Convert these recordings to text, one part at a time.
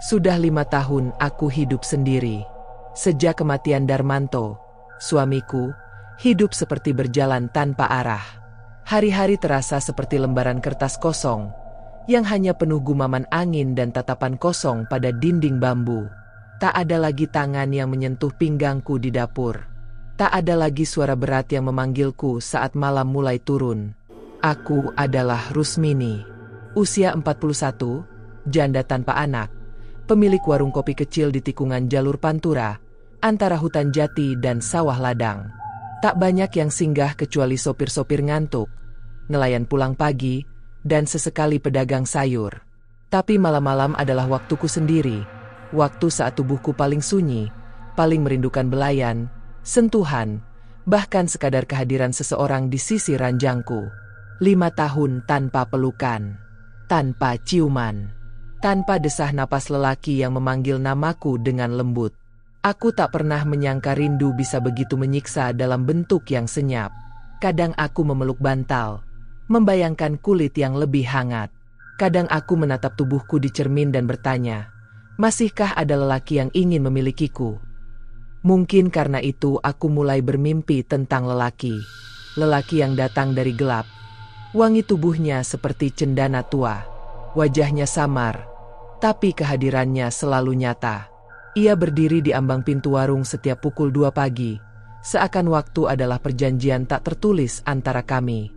Sudah 5 tahun aku hidup sendiri. Sejak kematian Darmanto, suamiku, hidup seperti berjalan tanpa arah. Hari-hari terasa seperti lembaran kertas kosong, yang hanya penuh gumaman angin dan tatapan kosong pada dinding bambu. Tak ada lagi tangan yang menyentuh pinggangku di dapur. Tak ada lagi suara berat yang memanggilku saat malam mulai turun. Aku adalah Rusmini, usia 41, janda tanpa anak, pemilik warung kopi kecil di tikungan jalur Pantura, antara hutan jati dan sawah ladang. Tak banyak yang singgah kecuali sopir-sopir ngantuk, nelayan pulang pagi, dan sesekali pedagang sayur. Tapi malam-malam adalah waktuku sendiri, waktu saat tubuhku paling sunyi, paling merindukan belayan, sentuhan, bahkan sekadar kehadiran seseorang di sisi ranjangku. 5 tahun tanpa pelukan, tanpa ciuman, tanpa desah napas lelaki yang memanggil namaku dengan lembut. Aku tak pernah menyangka rindu bisa begitu menyiksa dalam bentuk yang senyap. Kadang aku memeluk bantal, membayangkan kulit yang lebih hangat. Kadang aku menatap tubuhku di cermin dan bertanya, masihkah ada lelaki yang ingin memilikiku? Mungkin karena itu aku mulai bermimpi tentang lelaki. Lelaki yang datang dari gelap. Wangi tubuhnya seperti cendana tua. Wajahnya samar, tapi kehadirannya selalu nyata. Ia berdiri di ambang pintu warung setiap pukul 2 pagi, seakan waktu adalah perjanjian tak tertulis antara kami.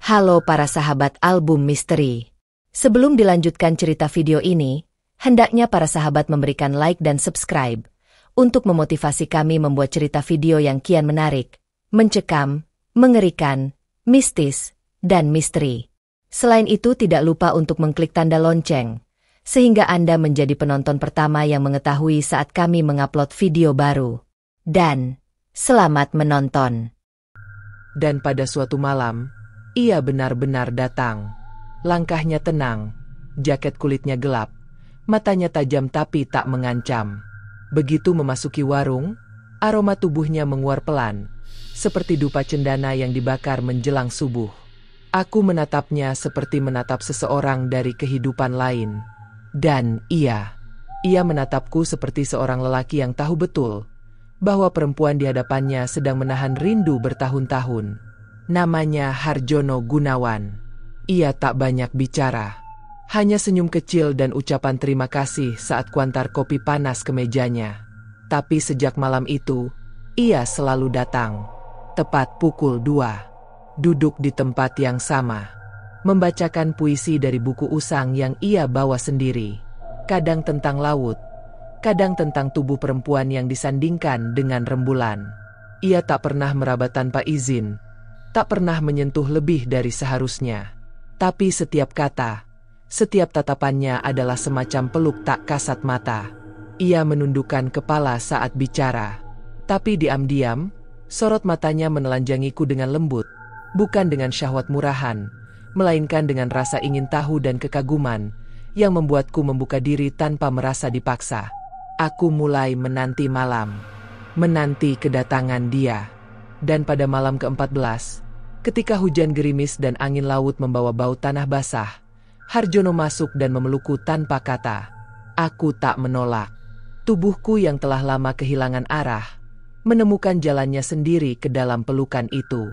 Halo para sahabat album misteri. Sebelum dilanjutkan cerita video ini, hendaknya para sahabat memberikan like dan subscribe untuk memotivasi kami membuat cerita video yang kian menarik, mencekam, mengerikan, mistis, dan misteri. Selain itu tidak lupa untuk mengklik tanda lonceng, sehingga Anda menjadi penonton pertama yang mengetahui saat kami mengupload video baru. Dan, selamat menonton. Dan pada suatu malam, ia benar-benar datang. Langkahnya tenang, jaket kulitnya gelap, matanya tajam tapi tak mengancam. Begitu memasuki warung, aroma tubuhnya menguar pelan, seperti dupa cendana yang dibakar menjelang subuh. Aku menatapnya seperti menatap seseorang dari kehidupan lain. Dan ia menatapku seperti seorang lelaki yang tahu betul bahwa perempuan di hadapannya sedang menahan rindu bertahun-tahun. Namanya Harjono Gunawan. Ia tak banyak bicara, hanya senyum kecil dan ucapan terima kasih saat kuantar kopi panas ke mejanya. Tapi sejak malam itu, ia selalu datang. Tepat pukul 2, duduk di tempat yang sama, membacakan puisi dari buku usang yang ia bawa sendiri. Kadang tentang laut, kadang tentang tubuh perempuan yang disandingkan dengan rembulan. Ia tak pernah meraba tanpa izin, tak pernah menyentuh lebih dari seharusnya. Tapi setiap kata, setiap tatapannya adalah semacam peluk tak kasat mata. Ia menundukkan kepala saat bicara. Tapi diam-diam, sorot matanya menelanjangiku dengan lembut, bukan dengan syahwat murahan, melainkan dengan rasa ingin tahu dan kekaguman, yang membuatku membuka diri tanpa merasa dipaksa. Aku mulai menanti malam, menanti kedatangan dia. Dan pada malam ke-14, ketika hujan gerimis dan angin laut membawa bau tanah basah, Harjono masuk dan memelukku tanpa kata. Aku tak menolak. Tubuhku yang telah lama kehilangan arah, menemukan jalannya sendiri ke dalam pelukan itu.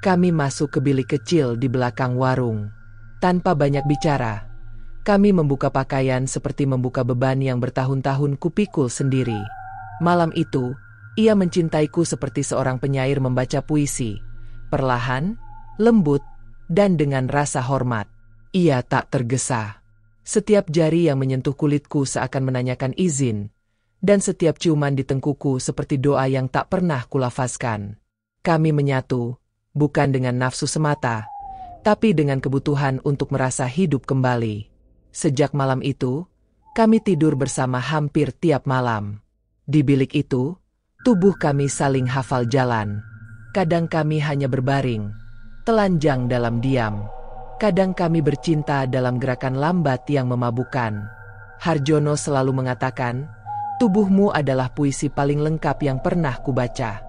Kami masuk ke bilik kecil di belakang warung. Tanpa banyak bicara, kami membuka pakaian seperti membuka beban yang bertahun-tahun kupikul sendiri. Malam itu, ia mencintaiku seperti seorang penyair membaca puisi. Perlahan, lembut, dan dengan rasa hormat. Ia tak tergesa. Setiap jari yang menyentuh kulitku seakan menanyakan izin, dan setiap ciuman di tengkuku seperti doa yang tak pernah kulafazkan. Kami menyatu, bukan dengan nafsu semata, tapi dengan kebutuhan untuk merasa hidup kembali. Sejak malam itu, kami tidur bersama hampir tiap malam. Di bilik itu, tubuh kami saling hafal jalan. Kadang kami hanya berbaring, telanjang dalam diam. Kadang kami bercinta dalam gerakan lambat yang memabukkan. Harjono selalu mengatakan, Tubuhmu adalah puisi paling lengkap yang pernah kubaca.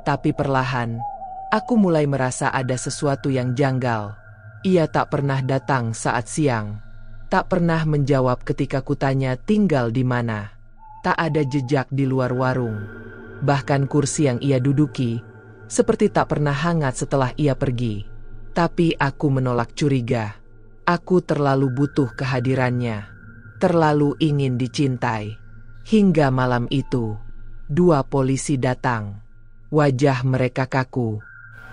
Tapi perlahan, aku mulai merasa ada sesuatu yang janggal. Ia tak pernah datang saat siang. Tak pernah menjawab ketika kutanya tinggal di mana. Tak ada jejak di luar warung. Bahkan kursi yang ia duduki, seperti tak pernah hangat setelah ia pergi. Tapi aku menolak curiga. Aku terlalu butuh kehadirannya. Terlalu ingin dicintai. Hingga malam itu, 2 polisi datang. Wajah mereka kaku.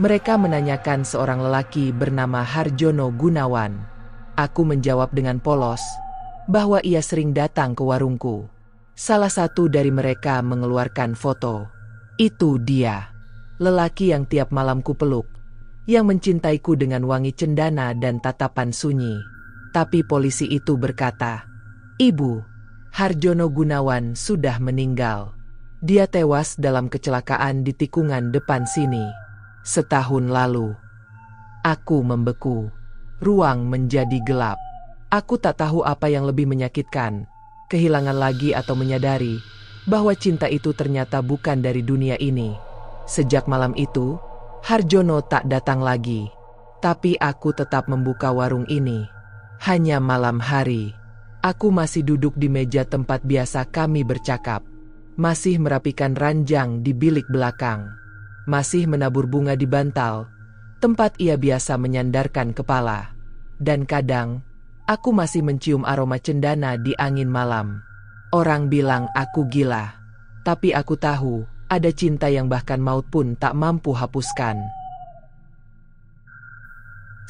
Mereka menanyakan seorang lelaki bernama Harjono Gunawan. Aku menjawab dengan polos bahwa ia sering datang ke warungku. Salah satu dari mereka mengeluarkan foto. Itu dia, lelaki yang tiap malam kupeluk, yang mencintaiku dengan wangi cendana dan tatapan sunyi. Tapi polisi itu berkata, "Ibu, Harjono Gunawan sudah meninggal. Dia tewas dalam kecelakaan di tikungan depan sini setahun lalu." Aku membeku. Ruang menjadi gelap. Aku tak tahu apa yang lebih menyakitkan, kehilangan lagi atau menyadari bahwa cinta itu ternyata bukan dari dunia ini. Sejak malam itu, Harjono tak datang lagi. Tapi aku tetap membuka warung ini. Hanya malam hari. Aku masih duduk di meja tempat biasa kami bercakap. Masih merapikan ranjang di bilik belakang. Masih menabur bunga di bantal, tempat ia biasa menyandarkan kepala. Dan kadang, aku masih mencium aroma cendana di angin malam. Orang bilang aku gila. Tapi aku tahu, ada cinta yang bahkan maut pun tak mampu hapuskan.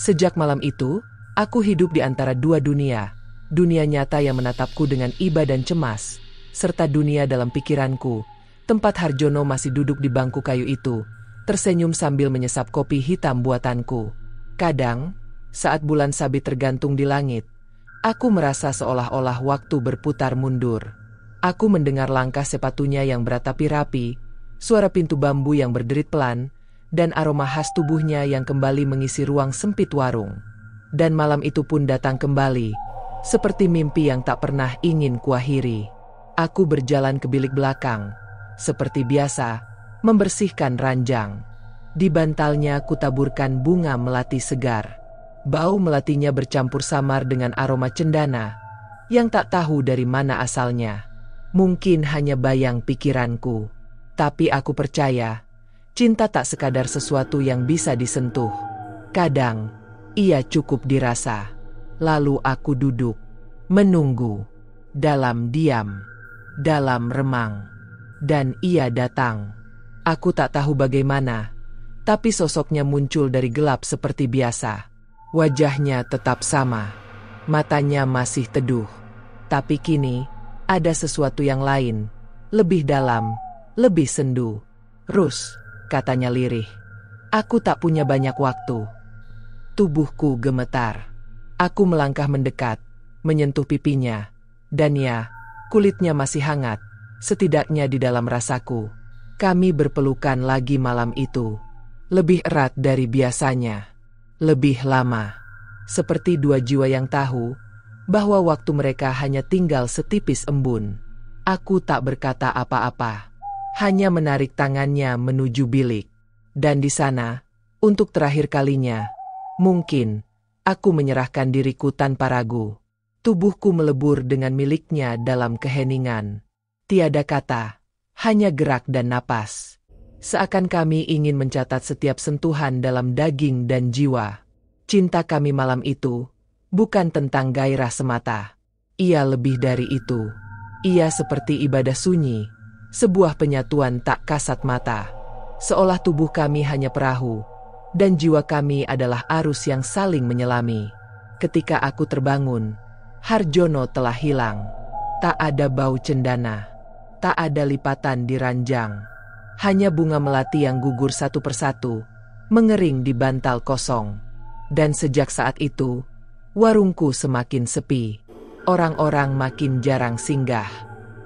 Sejak malam itu, aku hidup di antara 2 dunia. Dunia nyata yang menatapku dengan iba dan cemas, serta dunia dalam pikiranku, tempat Harjono masih duduk di bangku kayu itu, tersenyum sambil menyesap kopi hitam buatanku. Kadang, saat bulan sabit tergantung di langit, aku merasa seolah-olah waktu berputar mundur. Aku mendengar langkah sepatunya yang beratapi rapi, suara pintu bambu yang berderit pelan, dan aroma khas tubuhnya yang kembali mengisi ruang sempit warung. Dan malam itu pun datang kembali, seperti mimpi yang tak pernah ingin kuakhiri. Aku berjalan ke bilik belakang, seperti biasa, membersihkan ranjang. Di bantalnya kutaburkan bunga melati segar. Bau melatinya bercampur samar dengan aroma cendana, yang tak tahu dari mana asalnya. Mungkin hanya bayang pikiranku. Tapi aku percaya, cinta tak sekadar sesuatu yang bisa disentuh. Kadang, ia cukup dirasa. Lalu aku duduk, menunggu, dalam diam, dalam remang. Dan ia datang. Aku tak tahu bagaimana, tapi sosoknya muncul dari gelap seperti biasa. Wajahnya tetap sama, matanya masih teduh. Tapi kini, ada sesuatu yang lain, lebih dalam, lebih sendu. "Rus," katanya lirih. "Aku tak punya banyak waktu." Tubuhku gemetar. Aku melangkah mendekat, menyentuh pipinya. Dan ya, kulitnya masih hangat, setidaknya di dalam rasaku. Kami berpelukan lagi malam itu. Lebih erat dari biasanya. Lebih lama. Seperti 2 jiwa yang tahu bahwa waktu mereka hanya tinggal setipis embun. Aku tak berkata apa-apa. Hanya menarik tangannya menuju bilik. Dan di sana, untuk terakhir kalinya, mungkin, aku menyerahkan diriku tanpa ragu. Tubuhku melebur dengan miliknya dalam keheningan. Tiada kata, hanya gerak dan napas. Seakan kami ingin mencatat setiap sentuhan dalam daging dan jiwa. Cinta kami malam itu bukan tentang gairah semata. Ia lebih dari itu. Ia seperti ibadah sunyi, sebuah penyatuan tak kasat mata. Seolah tubuh kami hanya perahu, dan jiwa kami adalah arus yang saling menyelami. Ketika aku terbangun, Harjono telah hilang. Tak ada bau cendana, tak ada lipatan di ranjang. Hanya bunga melati yang gugur satu persatu, mengering di bantal kosong. Dan sejak saat itu, warungku semakin sepi. Orang-orang makin jarang singgah.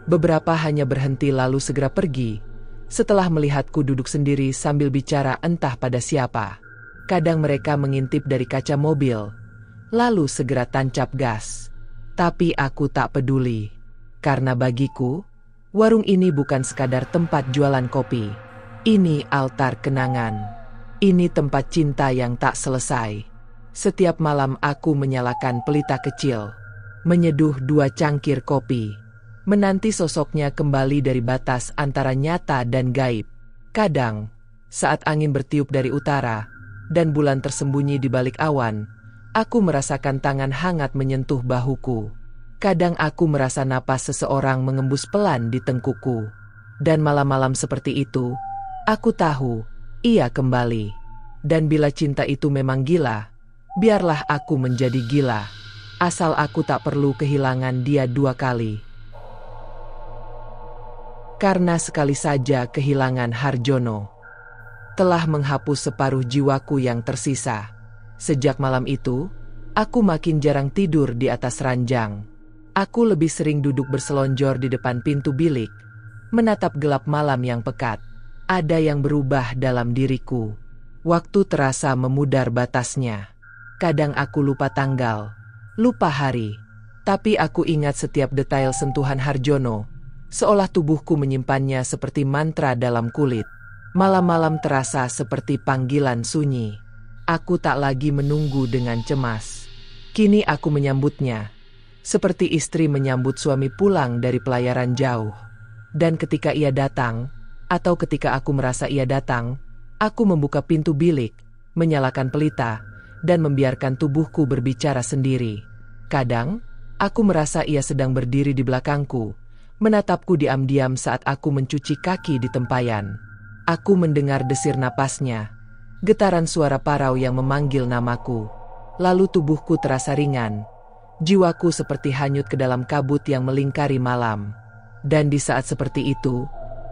Beberapa hanya berhenti lalu segera pergi, setelah melihatku duduk sendiri sambil bicara entah pada siapa. Kadang mereka mengintip dari kaca mobil, lalu segera tancap gas. Tapi aku tak peduli, karena bagiku, Warung ini bukan sekadar tempat jualan kopi. Ini altar kenangan. Ini tempat cinta yang tak selesai. Setiap malam aku menyalakan pelita kecil, menyeduh 2 cangkir kopi, menanti sosoknya kembali dari batas antara nyata dan gaib. Kadang, saat angin bertiup dari utara, dan bulan tersembunyi di balik awan, aku merasakan tangan hangat menyentuh bahuku. Kadang aku merasa napas seseorang mengembus pelan di tengkukku. Dan malam-malam seperti itu, aku tahu, ia kembali. Dan bila cinta itu memang gila, biarlah aku menjadi gila. Asal aku tak perlu kehilangan dia 2 kali. Karena sekali saja kehilangan Harjono telah menghapus separuh jiwaku yang tersisa. Sejak malam itu, aku makin jarang tidur di atas ranjang. Aku lebih sering duduk berselonjor di depan pintu bilik, menatap gelap malam yang pekat. Ada yang berubah dalam diriku. Waktu terasa memudar batasnya. Kadang aku lupa tanggal, lupa hari, tapi aku ingat setiap detail sentuhan Harjono, seolah tubuhku menyimpannya seperti mantra dalam kulit. Malam-malam terasa seperti panggilan sunyi. Aku tak lagi menunggu dengan cemas. Kini aku menyambutnya, seperti istri menyambut suami pulang dari pelayaran jauh. Dan ketika ia datang, atau ketika aku merasa ia datang, aku membuka pintu bilik, menyalakan pelita, dan membiarkan tubuhku berbicara sendiri. Kadang, aku merasa ia sedang berdiri di belakangku, menatapku diam-diam saat aku mencuci kaki di tempayan. Aku mendengar desir napasnya, getaran suara parau yang memanggil namaku. Lalu tubuhku terasa ringan. Jiwaku seperti hanyut ke dalam kabut yang melingkari malam. Dan di saat seperti itu,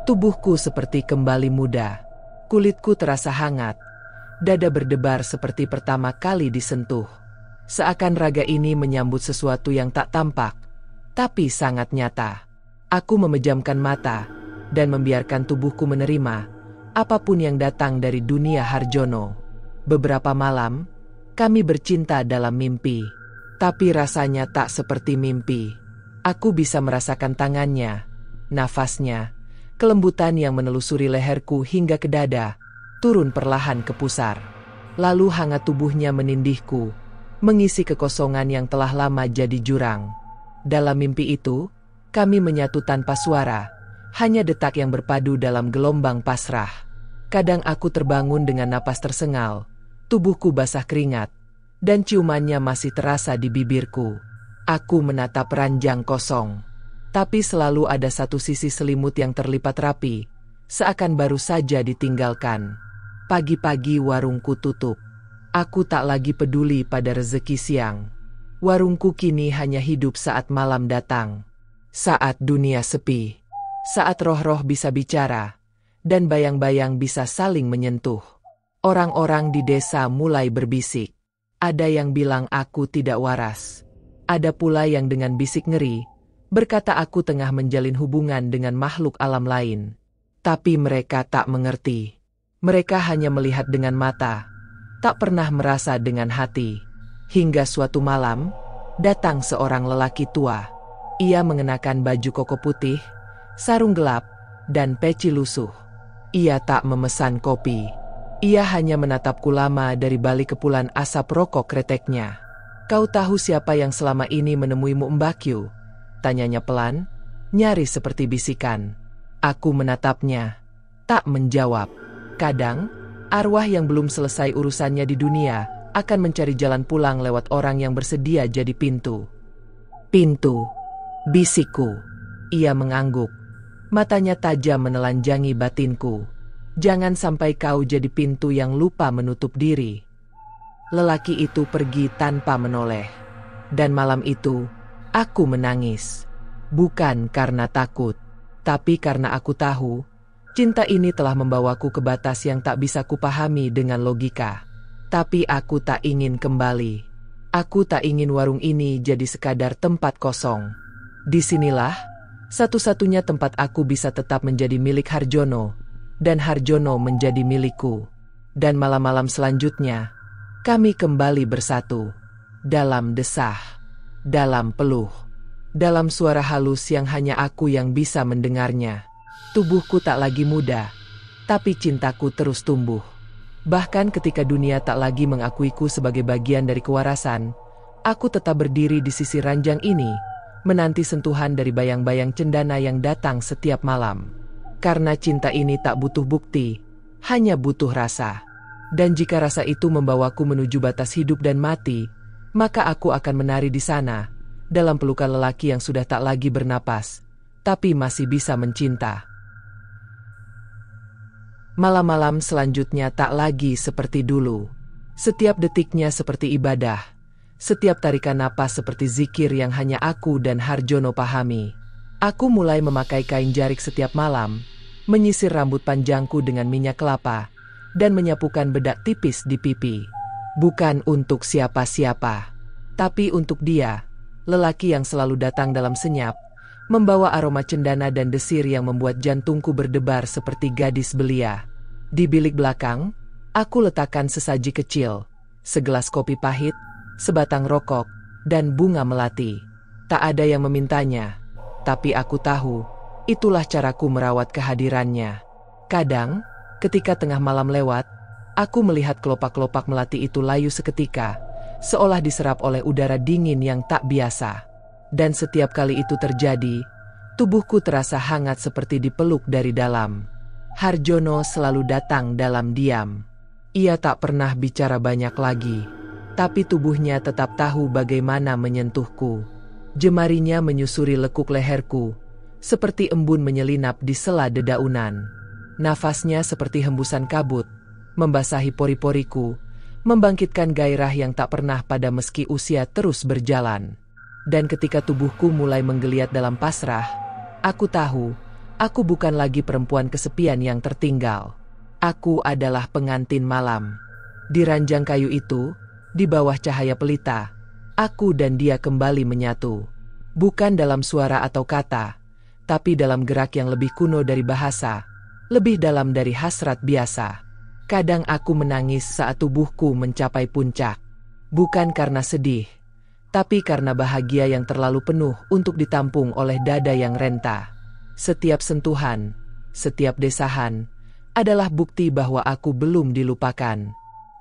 tubuhku seperti kembali muda. Kulitku terasa hangat. Dada berdebar seperti pertama kali disentuh. Seakan raga ini menyambut sesuatu yang tak tampak, tapi sangat nyata. Aku memejamkan mata, dan membiarkan tubuhku menerima apapun yang datang dari dunia Harjono. Beberapa malam, kami bercinta dalam mimpi. Tapi rasanya tak seperti mimpi. Aku bisa merasakan tangannya, nafasnya, kelembutan yang menelusuri leherku hingga ke dada, turun perlahan ke pusar. Lalu hangat tubuhnya menindihku, mengisi kekosongan yang telah lama jadi jurang. Dalam mimpi itu, kami menyatu tanpa suara, hanya detak yang berpadu dalam gelombang pasrah. Kadang aku terbangun dengan napas tersengal, tubuhku basah keringat, dan ciumannya masih terasa di bibirku. Aku menatap ranjang kosong, tapi selalu ada satu sisi selimut yang terlipat rapi, seakan baru saja ditinggalkan. Pagi-pagi warungku tutup. Aku tak lagi peduli pada rezeki siang. Warungku kini hanya hidup saat malam datang, saat dunia sepi, saat roh-roh bisa bicara, dan bayang-bayang bisa saling menyentuh. Orang-orang di desa mulai berbisik. Ada yang bilang aku tidak waras. Ada pula yang dengan bisik ngeri, berkata aku tengah menjalin hubungan dengan makhluk alam lain. Tapi mereka tak mengerti. Mereka hanya melihat dengan mata, tak pernah merasa dengan hati. Hingga suatu malam, datang seorang lelaki tua. Ia mengenakan baju koko putih, sarung gelap, dan peci lusuh. Ia tak memesan kopi. Ia hanya menatapku lama dari balik kepulan asap rokok kreteknya. "Kau tahu siapa yang selama ini menemuimu, Mbakyu?" tanyanya pelan, nyaris seperti bisikan. Aku menatapnya, tak menjawab. Kadang, arwah yang belum selesai urusannya di dunia akan mencari jalan pulang lewat orang yang bersedia jadi pintu. "Pintu," bisikku. Ia mengangguk. Matanya tajam menelanjangi batinku. "Jangan sampai kau jadi pintu yang lupa menutup diri." Lelaki itu pergi tanpa menoleh. Dan malam itu, aku menangis. Bukan karena takut, tapi karena aku tahu, cinta ini telah membawaku ke batas yang tak bisa kupahami dengan logika. Tapi aku tak ingin kembali. Aku tak ingin warung ini jadi sekadar tempat kosong. Disinilah, satu-satunya tempat aku bisa tetap menjadi milik Harjono, dan Harjono menjadi milikku. Dan malam-malam selanjutnya, kami kembali bersatu. Dalam desah, dalam peluh, dalam suara halus yang hanya aku yang bisa mendengarnya. Tubuhku tak lagi muda, tapi cintaku terus tumbuh. Bahkan ketika dunia tak lagi mengakuiku sebagai bagian dari kewarasan, aku tetap berdiri di sisi ranjang ini, menanti sentuhan dari bayang-bayang cendana yang datang setiap malam. Karena cinta ini tak butuh bukti, hanya butuh rasa. Dan jika rasa itu membawaku menuju batas hidup dan mati, maka aku akan menari di sana, dalam pelukan lelaki yang sudah tak lagi bernapas, tapi masih bisa mencinta. Malam-malam selanjutnya tak lagi seperti dulu. Setiap detiknya seperti ibadah. Setiap tarikan napas seperti zikir yang hanya aku dan Harjono pahami. Aku mulai memakai kain jarik setiap malam, menyisir rambut panjangku dengan minyak kelapa, dan menyapukan bedak tipis di pipi. Bukan untuk siapa-siapa, tapi untuk dia, lelaki yang selalu datang dalam senyap, membawa aroma cendana dan desir yang membuat jantungku berdebar seperti gadis belia. Di bilik belakang, aku letakkan sesaji kecil, segelas kopi pahit, sebatang rokok, dan bunga melati. Tak ada yang memintanya, tapi aku tahu, itulah caraku merawat kehadirannya. Kadang, ketika tengah malam lewat, aku melihat kelopak-kelopak melati itu layu seketika, seolah diserap oleh udara dingin yang tak biasa. Dan setiap kali itu terjadi, tubuhku terasa hangat seperti dipeluk dari dalam. Harjono selalu datang dalam diam. Ia tak pernah bicara banyak lagi, tapi tubuhnya tetap tahu bagaimana menyentuhku. Jemarinya menyusuri lekuk leherku, seperti embun menyelinap di sela dedaunan. Nafasnya seperti hembusan kabut, membasahi pori-poriku, membangkitkan gairah yang tak pernah pada meski usia terus berjalan. Dan ketika tubuhku mulai menggeliat dalam pasrah, aku tahu, aku bukan lagi perempuan kesepian yang tertinggal. Aku adalah pengantin malam. Di ranjang kayu itu, di bawah cahaya pelita, aku dan dia kembali menyatu. Bukan dalam suara atau kata, tapi dalam gerak yang lebih kuno dari bahasa, lebih dalam dari hasrat biasa. Kadang aku menangis saat tubuhku mencapai puncak. Bukan karena sedih, tapi karena bahagia yang terlalu penuh untuk ditampung oleh dada yang renta. Setiap sentuhan, setiap desahan, adalah bukti bahwa aku belum dilupakan.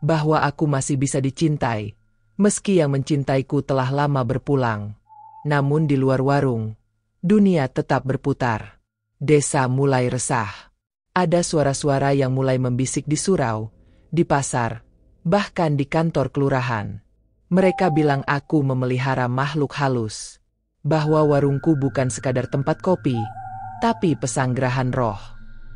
Bahwa aku masih bisa dicintai, meski yang mencintaiku telah lama berpulang. Namun di luar warung, dunia tetap berputar. Desa mulai resah. Ada suara-suara yang mulai membisik di surau, di pasar, bahkan di kantor kelurahan. Mereka bilang aku memelihara makhluk halus, bahwa warungku bukan sekadar tempat kopi, tapi pesanggerahan roh.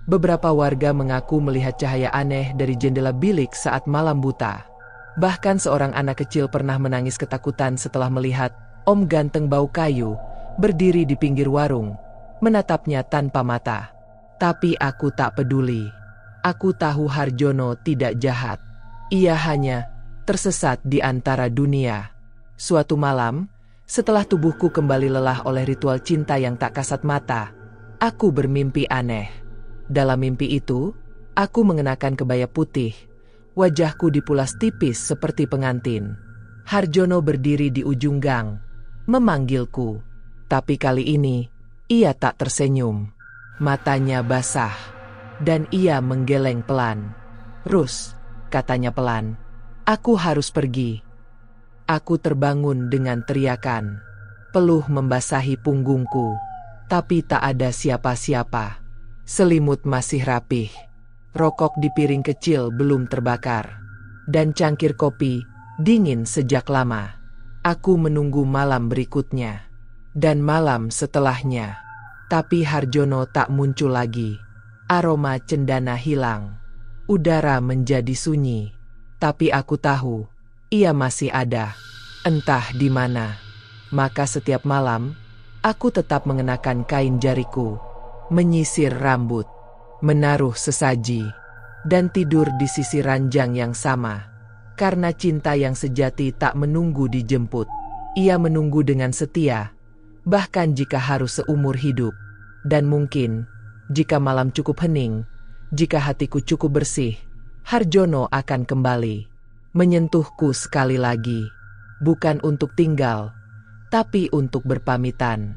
Beberapa warga mengaku melihat cahaya aneh dari jendela bilik saat malam buta. Bahkan seorang anak kecil pernah menangis ketakutan setelah melihat Om ganteng bau kayu berdiri di pinggir warung, menatapnya tanpa mata. Tapi aku tak peduli. Aku tahu Harjono tidak jahat. Ia hanya tersesat di antara dunia. Suatu malam, setelah tubuhku kembali lelah oleh ritual cinta yang tak kasat mata, aku bermimpi aneh. Dalam mimpi itu, aku mengenakan kebaya putih. Wajahku dipulas tipis seperti pengantin. Harjono berdiri di ujung gang, memanggilku. Tapi kali ini, ia tak tersenyum. Matanya basah, dan ia menggeleng pelan. "Rus," katanya pelan, "aku harus pergi." Aku terbangun dengan teriakan. Peluh membasahi punggungku, tapi tak ada siapa-siapa. Selimut masih rapih. Rokok di piring kecil belum terbakar. Dan cangkir kopi dingin sejak lama. Aku menunggu malam berikutnya. Dan malam setelahnya. Tapi Harjono tak muncul lagi. Aroma cendana hilang. Udara menjadi sunyi. Tapi aku tahu, ia masih ada. Entah di mana. Maka setiap malam, aku tetap mengenakan kain jariku, menyisir rambut, menaruh sesaji, dan tidur di sisi ranjang yang sama. Karena cinta yang sejati tak menunggu dijemput. Ia menunggu dengan setia, bahkan jika harus seumur hidup. Dan mungkin, jika malam cukup hening, jika hatiku cukup bersih, Harjono akan kembali, menyentuhku sekali lagi. Bukan untuk tinggal, tapi untuk berpamitan.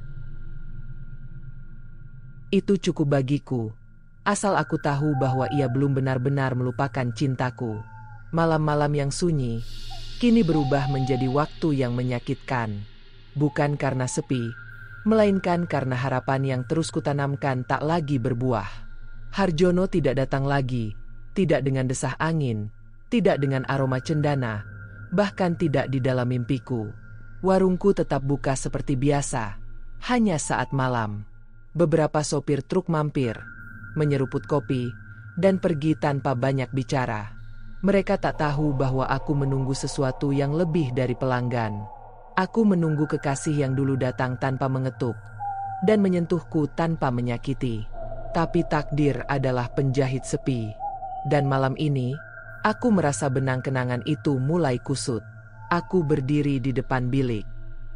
Itu cukup bagiku, asal aku tahu bahwa ia belum benar-benar melupakan cintaku. Malam-malam yang sunyi, kini berubah menjadi waktu yang menyakitkan. Bukan karena sepi, melainkan karena harapan yang terus kutanamkan tak lagi berbuah. Harjono tidak datang lagi, tidak dengan desah angin, tidak dengan aroma cendana, bahkan tidak di dalam mimpiku. Warungku tetap buka seperti biasa, hanya saat malam. Beberapa sopir truk mampir, menyeruput kopi, dan pergi tanpa banyak bicara. Mereka tak tahu bahwa aku menunggu sesuatu yang lebih dari pelanggan. Aku menunggu kekasih yang dulu datang tanpa mengetuk dan menyentuhku tanpa menyakiti. Tapi takdir adalah penjahit sepi. Dan malam ini, aku merasa benang kenangan itu mulai kusut. Aku berdiri di depan bilik,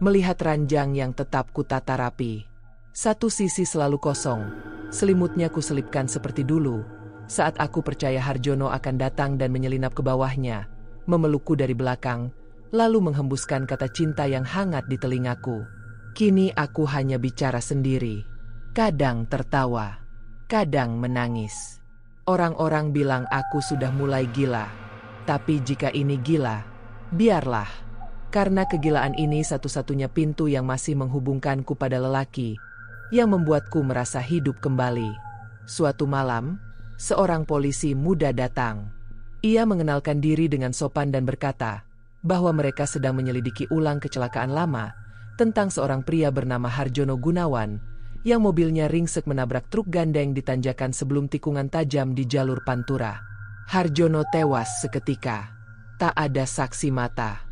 melihat ranjang yang tetap kutata rapi. Satu sisi selalu kosong, selimutnya kuselipkan seperti dulu. Saat aku percaya Harjono akan datang dan menyelinap ke bawahnya, memelukku dari belakang, lalu menghembuskan kata cinta yang hangat di telingaku. Kini aku hanya bicara sendiri. Kadang tertawa, kadang menangis. Orang-orang bilang aku sudah mulai gila. Tapi jika ini gila, biarlah. Karena kegilaan ini satu-satunya pintu yang masih menghubungkanku pada lelaki, yang membuatku merasa hidup kembali. Suatu malam, seorang polisi muda datang. Ia mengenalkan diri dengan sopan dan berkata bahwa mereka sedang menyelidiki ulang kecelakaan lama tentang seorang pria bernama Harjono Gunawan yang mobilnya ringsek menabrak truk gandeng di tanjakan sebelum tikungan tajam di jalur Pantura. Harjono tewas seketika. Tak ada saksi mata.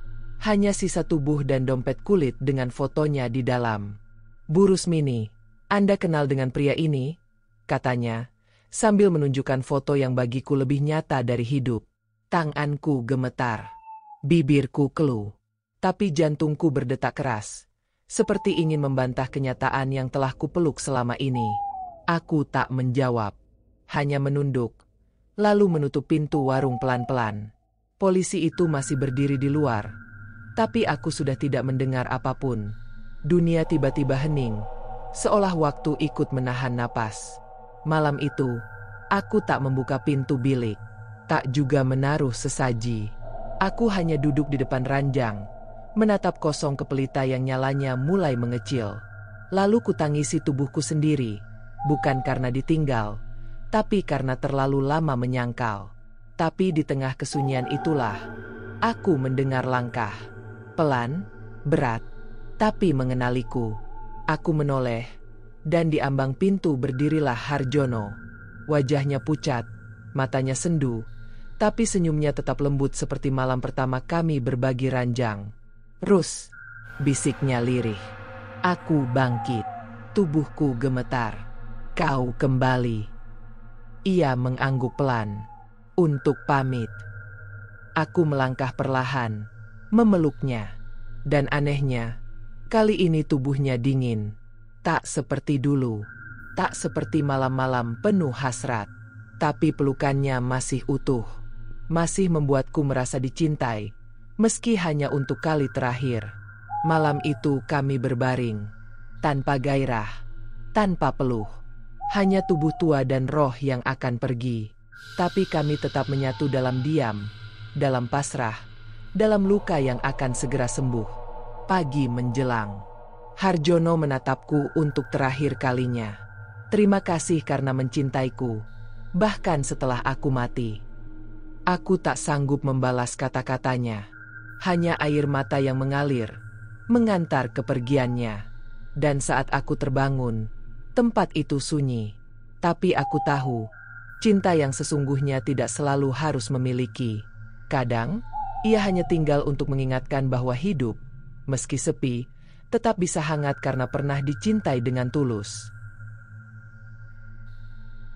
Hanya sisa tubuh dan dompet kulit dengan fotonya di dalam. "Bu Rusmini, Anda kenal dengan pria ini?" katanya, sambil menunjukkan foto yang bagiku lebih nyata dari hidup. Tanganku gemetar. Bibirku keluh, tapi jantungku berdetak keras, seperti ingin membantah kenyataan yang telah kupeluk selama ini. Aku tak menjawab, hanya menunduk, lalu menutup pintu warung pelan-pelan. Polisi itu masih berdiri di luar, tapi aku sudah tidak mendengar apapun. Dunia tiba-tiba hening, seolah waktu ikut menahan napas. Malam itu, aku tak membuka pintu bilik, tak juga menaruh sesaji. Aku hanya duduk di depan ranjang, menatap kosong ke pelita yang nyalanya mulai mengecil. Lalu kutangisi tubuhku sendiri, bukan karena ditinggal, tapi karena terlalu lama menyangkal. Tapi di tengah kesunyian itulah, aku mendengar langkah. Pelan, berat, tapi mengenaliku. Aku menoleh, dan di ambang pintu berdirilah Harjono. Wajahnya pucat, matanya sendu, tapi senyumnya tetap lembut seperti malam pertama kami berbagi ranjang. "Rus," bisiknya lirih. Aku bangkit, tubuhku gemetar. "Kau kembali." Ia mengangguk pelan, untuk pamit. Aku melangkah perlahan, memeluknya. Dan anehnya, kali ini tubuhnya dingin. Tak seperti dulu, tak seperti malam-malam penuh hasrat. Tapi pelukannya masih utuh. Masih membuatku merasa dicintai, meski hanya untuk kali terakhir. Malam itu kami berbaring, tanpa gairah, tanpa peluh. Hanya tubuh tua dan roh yang akan pergi. Tapi kami tetap menyatu dalam diam, dalam pasrah, dalam luka yang akan segera sembuh. Pagi menjelang. Harjono menatapku untuk terakhir kalinya. Terima kasih karena mencintaiku, bahkan setelah aku mati. Aku tak sanggup membalas kata-katanya. Hanya air mata yang mengalir, mengantar kepergiannya. Dan saat aku terbangun, tempat itu sunyi. Tapi aku tahu, cinta yang sesungguhnya tidak selalu harus memiliki. Kadang, ia hanya tinggal untuk mengingatkan bahwa hidup, meski sepi, tetap bisa hangat karena pernah dicintai dengan tulus.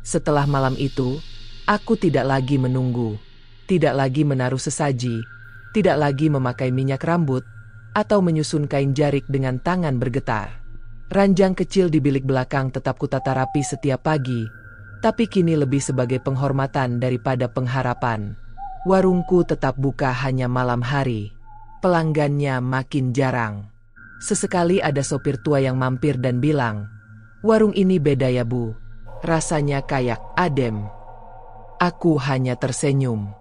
Setelah malam itu, aku tidak lagi menunggu. Tidak lagi menaruh sesaji, tidak lagi memakai minyak rambut, atau menyusun kain jarik dengan tangan bergetar. Ranjang kecil di bilik belakang tetap kutata rapi setiap pagi, tapi kini lebih sebagai penghormatan daripada pengharapan. Warungku tetap buka hanya malam hari. Pelanggannya makin jarang. Sesekali ada sopir tua yang mampir dan bilang, "Warung ini beda ya Bu. Rasanya kayak adem." Aku hanya tersenyum.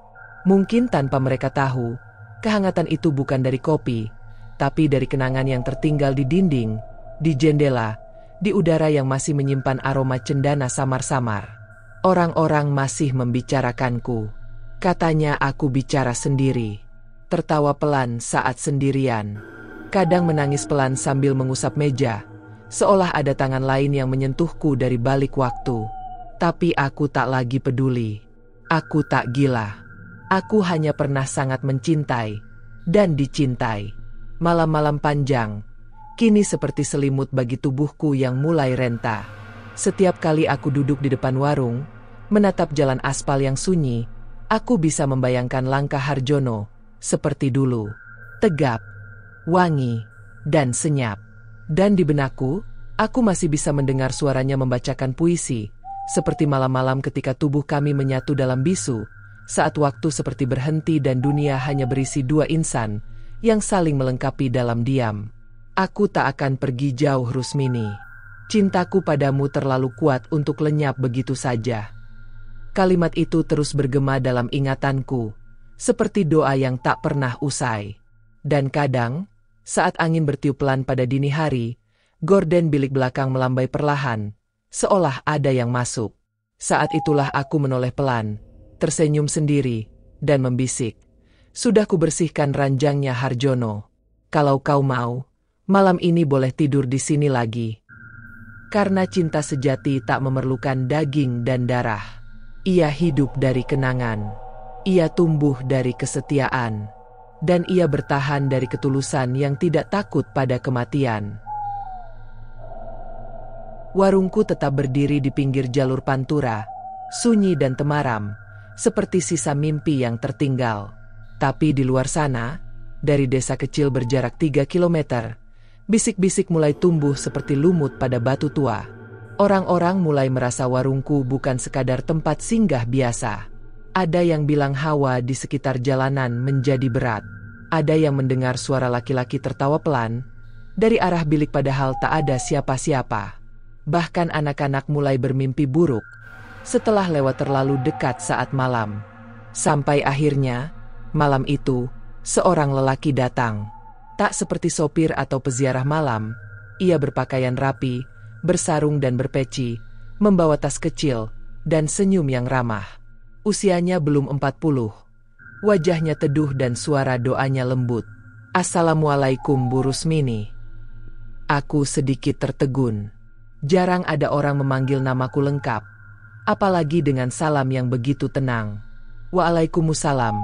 Mungkin tanpa mereka tahu, kehangatan itu bukan dari kopi, tapi dari kenangan yang tertinggal di dinding, di jendela, di udara yang masih menyimpan aroma cendana samar-samar. Orang-orang masih membicarakanku. Katanya aku bicara sendiri. Tertawa pelan saat sendirian. Kadang menangis pelan sambil mengusap meja, seolah ada tangan lain yang menyentuhku dari balik waktu. Tapi aku tak lagi peduli. Aku tak gila. Aku hanya pernah sangat mencintai dan dicintai. Malam-malam panjang, kini seperti selimut bagi tubuhku yang mulai renta. Setiap kali aku duduk di depan warung, menatap jalan aspal yang sunyi, aku bisa membayangkan langkah Harjono, seperti dulu. Tegap, wangi, dan senyap. Dan di benakku, aku masih bisa mendengar suaranya membacakan puisi, seperti malam-malam ketika tubuh kami menyatu dalam bisu, saat waktu seperti berhenti dan dunia hanya berisi dua insan, yang saling melengkapi dalam diam. Aku tak akan pergi jauh Rusmini. Cintaku padamu terlalu kuat untuk lenyap begitu saja. Kalimat itu terus bergema dalam ingatanku, seperti doa yang tak pernah usai. Dan kadang, saat angin bertiup pelan pada dini hari, gorden bilik belakang melambai perlahan, seolah ada yang masuk. Saat itulah aku menoleh pelan, tersenyum sendiri, dan membisik, "Sudah kubersihkan ranjangnya Harjono. Kalau kau mau, malam ini boleh tidur di sini lagi." Karena cinta sejati tak memerlukan daging dan darah. Ia hidup dari kenangan. Ia tumbuh dari kesetiaan. Dan ia bertahan dari ketulusan yang tidak takut pada kematian. Warungku tetap berdiri di pinggir jalur pantura, sunyi dan temaram, seperti sisa mimpi yang tertinggal. Tapi di luar sana, dari desa kecil berjarak 3 kilometer, bisik-bisik mulai tumbuh seperti lumut pada batu tua. Orang-orang mulai merasa warungku bukan sekadar tempat singgah biasa. Ada yang bilang hawa di sekitar jalanan menjadi berat. Ada yang mendengar suara laki-laki tertawa pelan dari arah bilik padahal tak ada siapa-siapa. Bahkan anak-anak mulai bermimpi buruk setelah lewat terlalu dekat saat malam. Sampai akhirnya, malam itu, seorang lelaki datang. Tak seperti sopir atau peziarah malam, ia berpakaian rapi, bersarung dan berpeci, membawa tas kecil, dan senyum yang ramah. Usianya belum 40. Wajahnya teduh dan suara doanya lembut. "Assalamualaikum Bu Rusmini." Aku sedikit tertegun. Jarang ada orang memanggil namaku lengkap, apalagi dengan salam yang begitu tenang. "Waalaikumsalam,"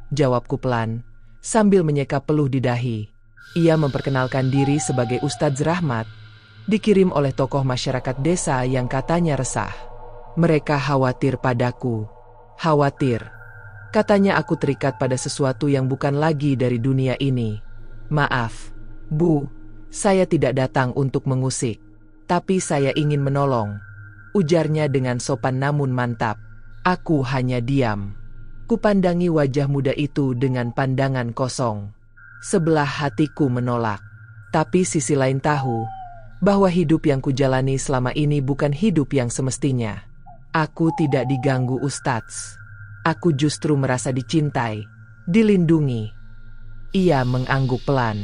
jawabku pelan, sambil menyeka peluh di dahi. Ia memperkenalkan diri sebagai Ustadz Rahmat, dikirim oleh tokoh masyarakat desa yang katanya resah. Mereka khawatir padaku. Khawatir. Katanya aku terikat pada sesuatu yang bukan lagi dari dunia ini. "Maaf, Bu, saya tidak datang untuk mengusik. Tapi saya ingin menolong," ujarnya dengan sopan namun mantap. Aku hanya diam. Kupandangi wajah muda itu dengan pandangan kosong. Sebelah hatiku menolak. Tapi sisi lain tahu bahwa hidup yang kujalani selama ini bukan hidup yang semestinya. Aku tidak diganggu Ustadz. Aku justru merasa dicintai, dilindungi. Ia mengangguk pelan.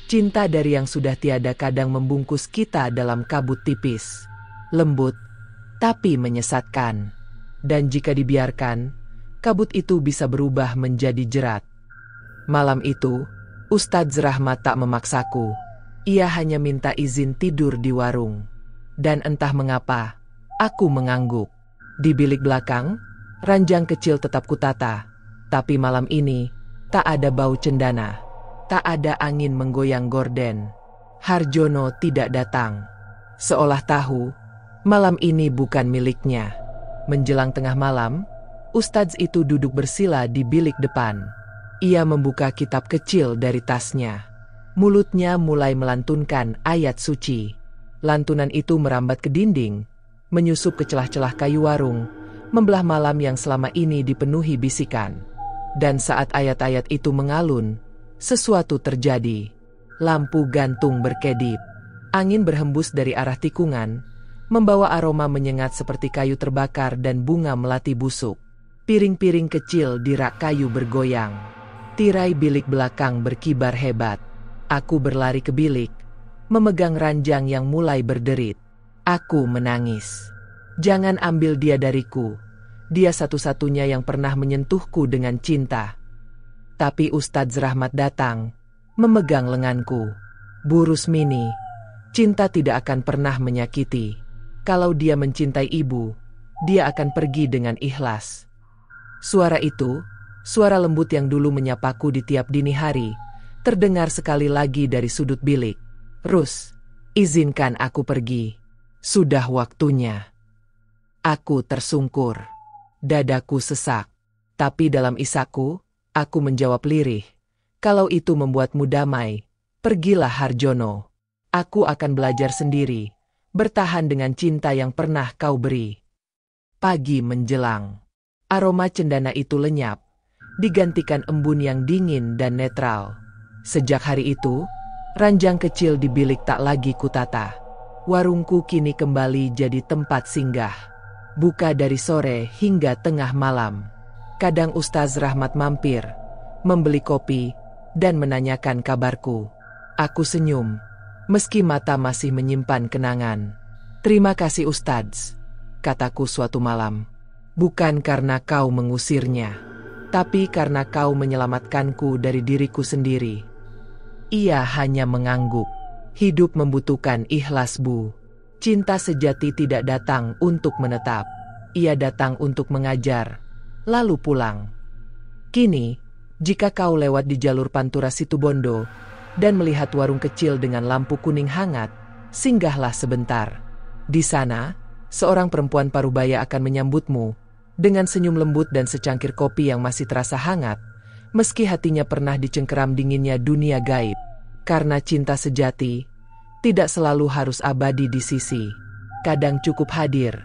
Cinta dari yang sudah tiada kadang membungkus kita dalam kabut tipis. Lembut, tapi menyesatkan. Dan jika dibiarkan, kabut itu bisa berubah menjadi jerat. Malam itu, Ustadz Rahmat tak memaksaku. Ia hanya minta izin tidur di warung. Dan entah mengapa, aku mengangguk. Di bilik belakang, ranjang kecil tetap kutata. Tapi malam ini, tak ada bau cendana. Tak ada angin menggoyang gorden. Harjono tidak datang. Seolah tahu, malam ini bukan miliknya. Menjelang tengah malam, Ustadz itu duduk bersila di bilik depan. Ia membuka kitab kecil dari tasnya. Mulutnya mulai melantunkan ayat suci. Lantunan itu merambat ke dinding, menyusup ke celah-celah kayu warung, membelah malam yang selama ini dipenuhi bisikan. Dan saat ayat-ayat itu mengalun, sesuatu terjadi. Lampu gantung berkedip. Angin berhembus dari arah tikungan, membawa aroma menyengat seperti kayu terbakar dan bunga melati busuk. Piring-piring kecil di rak kayu bergoyang. Tirai bilik belakang berkibar hebat. Aku berlari ke bilik, memegang ranjang yang mulai berderit. Aku menangis. Jangan ambil dia dariku. Dia satu-satunya yang pernah menyentuhku dengan cinta. Tapi Ustadz Rahmat datang, memegang lenganku. Bu Rusmini, cinta tidak akan pernah menyakiti. Kalau dia mencintai ibu, dia akan pergi dengan ikhlas. Suara itu, suara lembut yang dulu menyapaku di tiap dini hari, terdengar sekali lagi dari sudut bilik. Rus, izinkan aku pergi. Sudah waktunya. Aku tersungkur. Dadaku sesak. Tapi dalam isaku, aku menjawab lirih. Kalau itu membuatmu damai, pergilah Harjono. Aku akan belajar sendiri, bertahan dengan cinta yang pernah kau beri. Pagi menjelang. Aroma cendana itu lenyap, digantikan embun yang dingin dan netral. Sejak hari itu, ranjang kecil di bilik tak lagi kutata. Warungku kini kembali jadi tempat singgah. Buka dari sore hingga tengah malam. Kadang Ustaz Rahmat mampir, membeli kopi, dan menanyakan kabarku. Aku senyum, meski mata masih menyimpan kenangan. Terima kasih Ustadz, kataku suatu malam. Bukan karena kau mengusirnya, tapi karena kau menyelamatkanku dari diriku sendiri. Ia hanya mengangguk. Hidup membutuhkan ikhlas, Bu. Cinta sejati tidak datang untuk menetap. Ia datang untuk mengajar, lalu pulang. Kini, jika kau lewat di jalur Pantura Situbondo dan melihat warung kecil dengan lampu kuning hangat, singgahlah sebentar. Di sana, seorang perempuan parubaya akan menyambutmu dengan senyum lembut dan secangkir kopi yang masih terasa hangat, meski hatinya pernah dicengkeram dinginnya dunia gaib. Karena cinta sejati tidak selalu harus abadi di sisi. Kadang cukup hadir,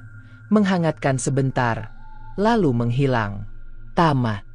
menghangatkan sebentar, lalu menghilang. Tamat.